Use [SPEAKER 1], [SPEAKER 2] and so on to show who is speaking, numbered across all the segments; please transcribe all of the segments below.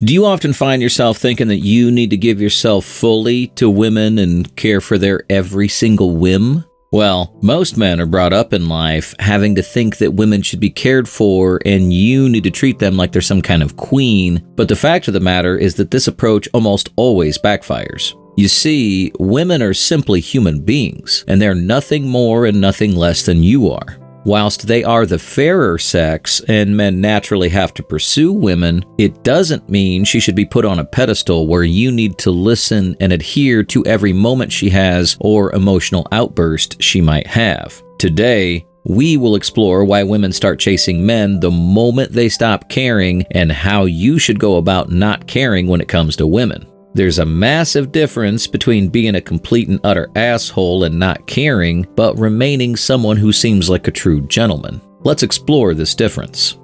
[SPEAKER 1] Do you often find yourself thinking that you need to give yourself fully to women and care for their every single whim? Well, most men are brought up in life having to think that women should be cared for and you need to treat them like they're some kind of queen, but the fact of the matter is that this approach almost always backfires. You see, women are simply human beings, and they're nothing more and nothing less than you are. Whilst they are the fairer sex and men naturally have to pursue women, it doesn't mean she should be put on a pedestal where you need to listen and adhere to every moment she has or emotional outburst she might have. Today, we will explore why women start chasing men the moment they stop caring and how you should go about not caring when it comes to women. There's a massive difference between being a complete and utter asshole and not caring, but remaining someone who seems like a true gentleman. Let's explore this difference.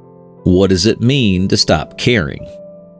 [SPEAKER 1] What does it mean to stop caring?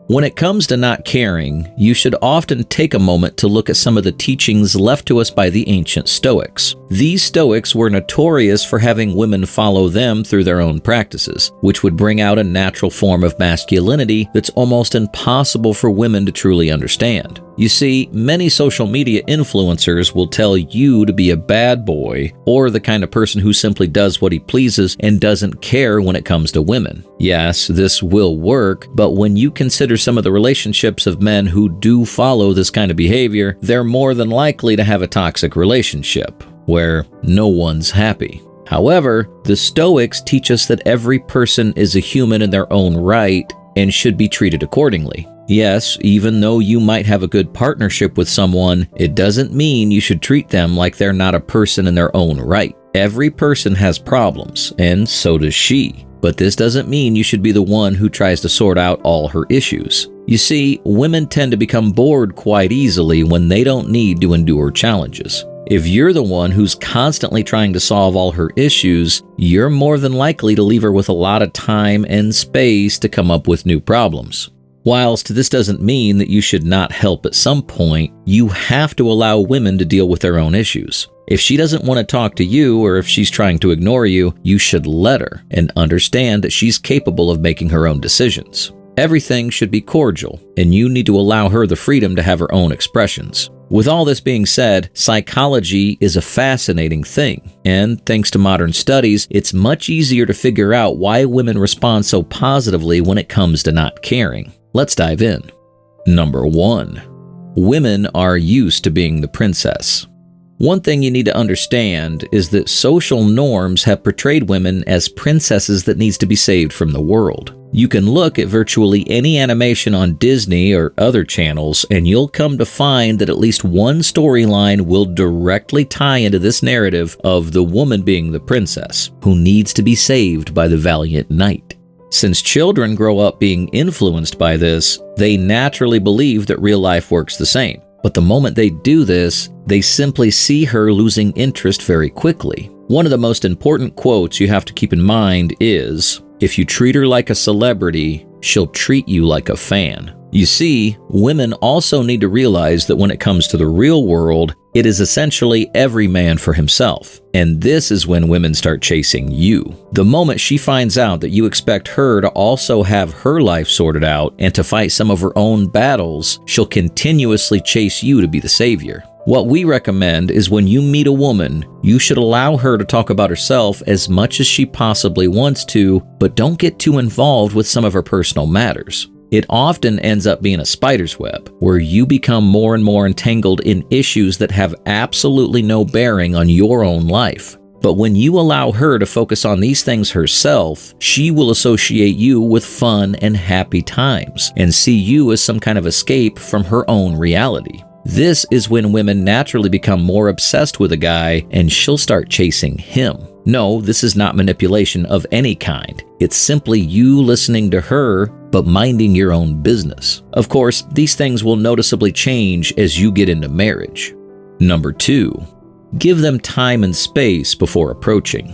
[SPEAKER 1] When it comes to not caring, you should often take a moment to look at some of the teachings left to us by the ancient Stoics. These Stoics were notorious for having women follow them through their own practices, which would bring out a natural form of masculinity that's almost impossible for women to truly understand. You see, many social media influencers will tell you to be a bad boy or the kind of person who simply does what he pleases and doesn't care when it comes to women. Yes, this will work, but when you consider some of the relationships of men who do follow this kind of behavior, they're more than likely to have a toxic relationship where no one's happy. However, the Stoics teach us that every person is a human in their own right and should be treated accordingly. Yes, even though you might have a good partnership with someone, it doesn't mean you should treat them like they're not a person in their own right. Every person has problems, and so does she. But this doesn't mean you should be the one who tries to sort out all her issues. You see, women tend to become bored quite easily when they don't need to endure challenges. If you're the one who's constantly trying to solve all her issues, you're more than likely to leave her with a lot of time and space to come up with new problems. Whilst this doesn't mean that you should not help at some point, you have to allow women to deal with their own issues. If she doesn't want to talk to you or if she's trying to ignore you, you should let her and understand that she's capable of making her own decisions. Everything should be cordial, and you need to allow her the freedom to have her own expressions. With all this being said, psychology is a fascinating thing, and thanks to modern studies, it's much easier to figure out why women respond so positively when it comes to not caring. Let's dive in. Number 1. Women are used to being the princess. One thing you need to understand is that social norms have portrayed women as princesses that needs to be saved from the world. You can look at virtually any animation on Disney or other channels, and you'll come to find that at least one storyline will directly tie into this narrative of the woman being the princess, who needs to be saved by the valiant knight. Since children grow up being influenced by this, they naturally believe that real life works the same. But the moment they do this, they simply see her losing interest very quickly. One of the most important quotes you have to keep in mind is, "If you treat her like a celebrity, she'll treat you like a fan." You see, women also need to realize that when it comes to the real world, it is essentially every man for himself. And this is when women start chasing you. The moment she finds out that you expect her to also have her life sorted out and to fight some of her own battles, she'll continuously chase you to be the savior. What we recommend is when you meet a woman, you should allow her to talk about herself as much as she possibly wants to, but don't get too involved with some of her personal matters. It often ends up being a spider's web, where you become more and more entangled in issues that have absolutely no bearing on your own life. But when you allow her to focus on these things herself, she will associate you with fun and happy times, and see you as some kind of escape from her own reality. This is when women naturally become more obsessed with a guy, and she'll start chasing him. No, this is not manipulation of any kind. It's simply you listening to her, but minding your own business. Of course, these things will noticeably change as you get into marriage. Number 2. Give them time and space before approaching.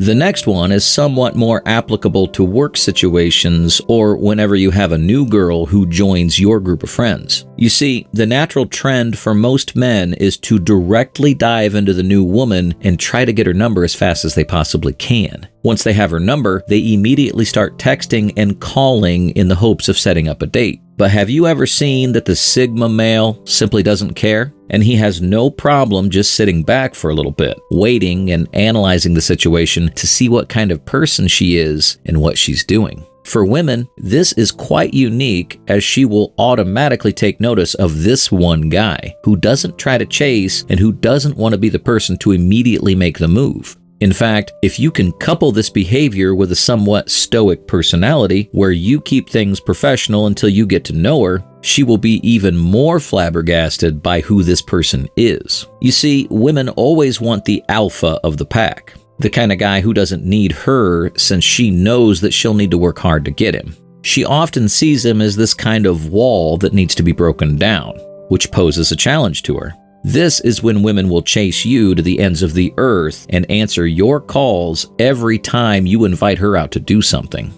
[SPEAKER 1] The next one is somewhat more applicable to work situations or whenever you have a new girl who joins your group of friends. You see, the natural trend for most men is to directly dive into the new woman and try to get her number as fast as they possibly can. Once they have her number, they immediately start texting and calling in the hopes of setting up a date. But have you ever seen that the Sigma male simply doesn't care? And he has no problem just sitting back for a little bit, waiting and analyzing the situation to see what kind of person she is and what she's doing. For women, this is quite unique, as she will automatically take notice of this one guy who doesn't try to chase and who doesn't want to be the person to immediately make the move. In fact, if you can couple this behavior with a somewhat stoic personality where you keep things professional until you get to know her, she will be even more flabbergasted by who this person is. You see, women always want the alpha of the pack, the kind of guy who doesn't need her since she knows that she'll need to work hard to get him. She often sees him as this kind of wall that needs to be broken down, which poses a challenge to her. This is when women will chase you to the ends of the earth and answer your calls every time you invite her out to do something.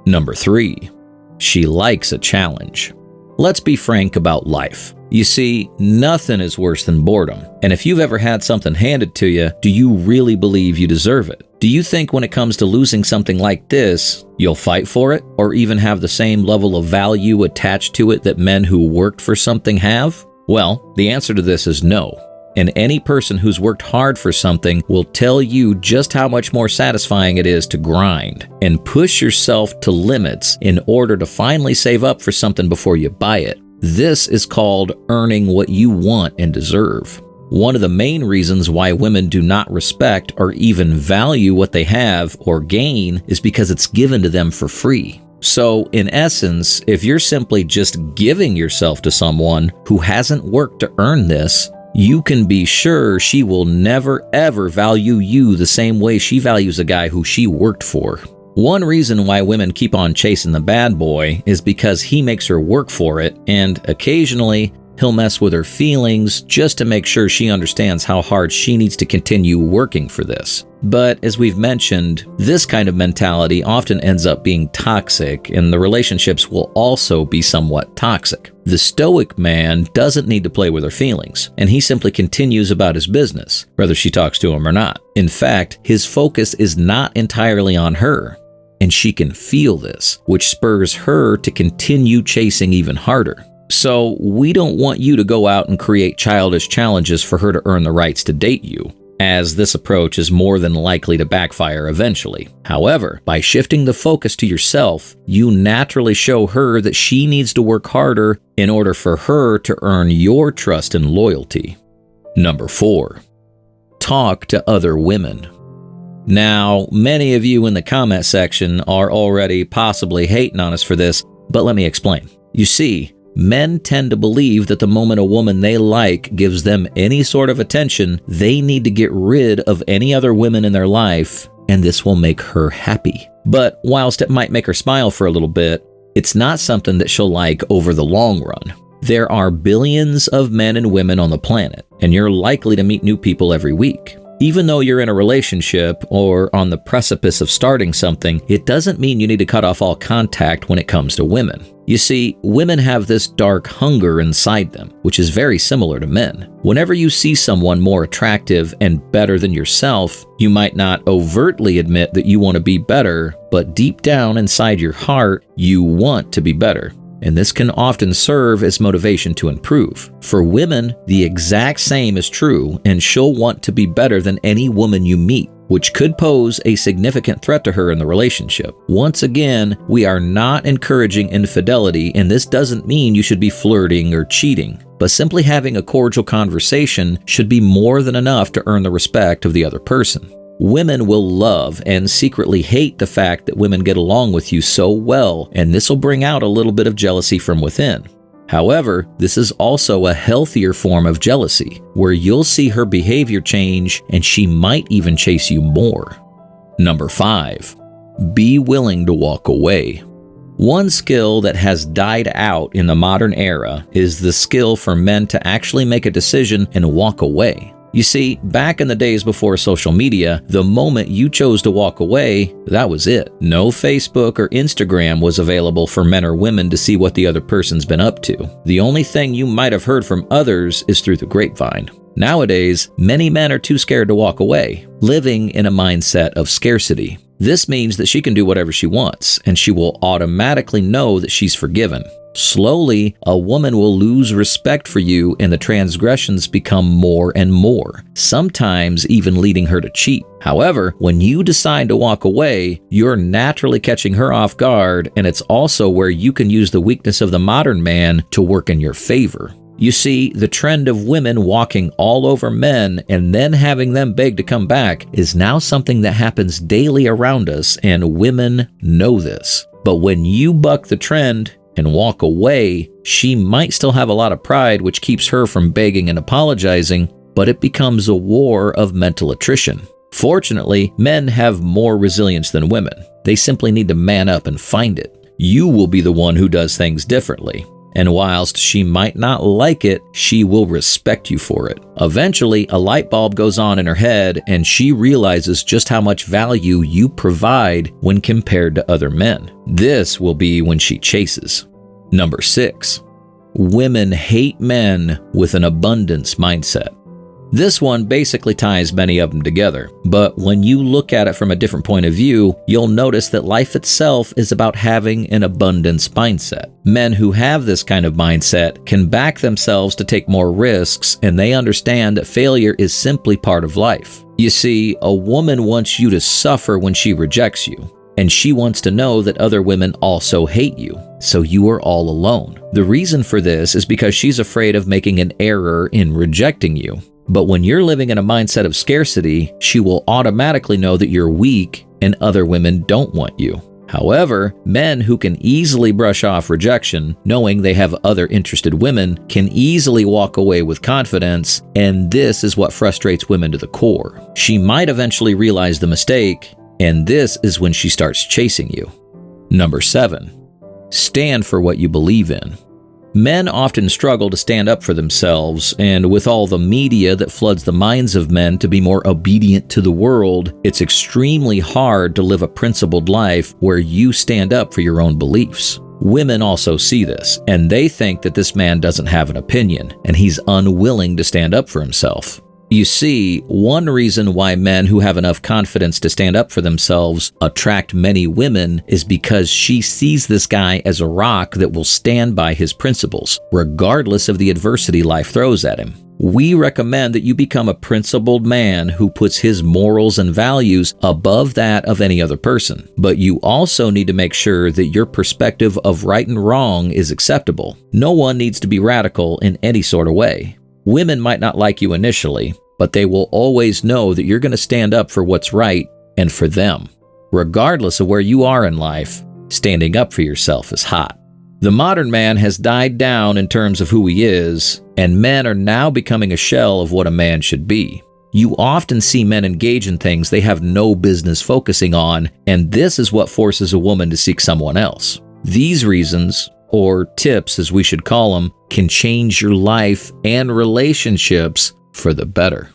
[SPEAKER 1] Number 3, she likes a challenge. Let's be frank about life. You see, nothing is worse than boredom. And if you've ever had something handed to you, do you really believe you deserve it? Do you think when it comes to losing something like this, you'll fight for it or even have the same level of value attached to it that men who worked for something have? Well, the answer to this is no. And any person who's worked hard for something will tell you just how much more satisfying it is to grind and push yourself to limits in order to finally save up for something before you buy it. This is called earning what you want and deserve. One of the main reasons why women do not respect or even value what they have or gain is because it's given to them for free. So, in essence, if you're simply just giving yourself to someone who hasn't worked to earn this, you can be sure she will never ever value you the same way she values a guy who she worked for. One reason why women keep on chasing the bad boy is because he makes her work for it, and occasionally he'll mess with her feelings just to make sure she understands how hard she needs to continue working for this. But as we've mentioned, this kind of mentality often ends up being toxic, and the relationships will also be somewhat toxic. The stoic man doesn't need to play with her feelings, and he simply continues about his business, whether she talks to him or not. In fact, his focus is not entirely on her, and she can feel this, which spurs her to continue chasing even harder. So we don't want you to go out and create childish challenges for her to earn the rights to date you, as this approach is more than likely to backfire eventually. However, by shifting the focus to yourself, you naturally show her that she needs to work harder in order for her to earn your trust and loyalty. Number 4, talk to other women. Now, many of you in the comment section are already possibly hating on us for this, but let me explain. You see, men tend to believe that the moment a woman they like gives them any sort of attention, they need to get rid of any other women in their life, and this will make her happy. But whilst it might make her smile for a little bit, it's not something that she'll like over the long run. There are billions of men and women on the planet, and you're likely to meet new people every week. Even though you're in a relationship or on the precipice of starting something, it doesn't mean you need to cut off all contact when it comes to women. You see, women have this dark hunger inside them, which is very similar to men. Whenever you see someone more attractive and better than yourself, you might not overtly admit that you want to be better, but deep down inside your heart, you want to be better. And this can often serve as motivation to improve. For women, the exact same is true, and she'll want to be better than any woman you meet, which could pose a significant threat to her in the relationship. Once again, we are not encouraging infidelity, and this doesn't mean you should be flirting or cheating, but simply having a cordial conversation should be more than enough to earn the respect of the other person. Women will love and secretly hate the fact that women get along with you so well, and this will bring out a little bit of jealousy from within. However, this is also a healthier form of jealousy, where you'll see her behavior change and she might even chase you more. Number 5, be willing to walk away. One skill that has died out in the modern era is the skill for men to actually make a decision and walk away. You see, back in the days before social media, the moment you chose to walk away, that was it. No Facebook or Instagram was available for men or women to see what the other person's been up to. The only thing you might have heard from others is through the grapevine. Nowadays, many men are too scared to walk away, living in a mindset of scarcity. This means that she can do whatever she wants, and she will automatically know that she's forgiven. Slowly, a woman will lose respect for you and the transgressions become more and more, sometimes even leading her to cheat. However, when you decide to walk away, you're naturally catching her off guard, and it's also where you can use the weakness of the modern man to work in your favor. You see, the trend of women walking all over men and then having them beg to come back is now something that happens daily around us, and women know this. But when you buck the trend and walk away, she might still have a lot of pride, which keeps her from begging and apologizing, but it becomes a war of mental attrition. Fortunately, men have more resilience than women. They simply need to man up and find it. You will be the one who does things differently. And whilst she might not like it, she will respect you for it. Eventually, a light bulb goes on in her head, and she realizes just how much value you provide when compared to other men. This will be when she chases. Number 6. Women hate men with an abundance mindset. This one basically ties many of them together, but when you look at it from a different point of view, you'll notice that life itself is about having an abundance mindset. Men who have this kind of mindset can back themselves to take more risks, and they understand that failure is simply part of life. You see, a woman wants you to suffer when she rejects you, and she wants to know that other women also hate you, so you are all alone. The reason for this is because she's afraid of making an error in rejecting you. But when you're living in a mindset of scarcity, she will automatically know that you're weak and other women don't want you. However, men who can easily brush off rejection, knowing they have other interested women, can easily walk away with confidence, and this is what frustrates women to the core. She might eventually realize the mistake, and this is when she starts chasing you. Number 7. Stand for what you believe in. Men often struggle to stand up for themselves, and with all the media that floods the minds of men to be more obedient to the world, it's extremely hard to live a principled life where you stand up for your own beliefs. Women also see this, and they think that this man doesn't have an opinion, and he's unwilling to stand up for himself. You see, one reason why men who have enough confidence to stand up for themselves attract many women is because she sees this guy as a rock that will stand by his principles, regardless of the adversity life throws at him. We recommend that you become a principled man who puts his morals and values above that of any other person. But you also need to make sure that your perspective of right and wrong is acceptable. No one needs to be radical in any sort of way. Women might not like you initially, but they will always know that you're going to stand up for what's right and for them. Regardless of where you are in life, standing up for yourself is hot. The modern man has died down in terms of who he is, and men are now becoming a shell of what a man should be. You often see men engage in things they have no business focusing on, and this is what forces a woman to seek someone else. These reasons, or tips as we should call them, can change your life and relationships for the better.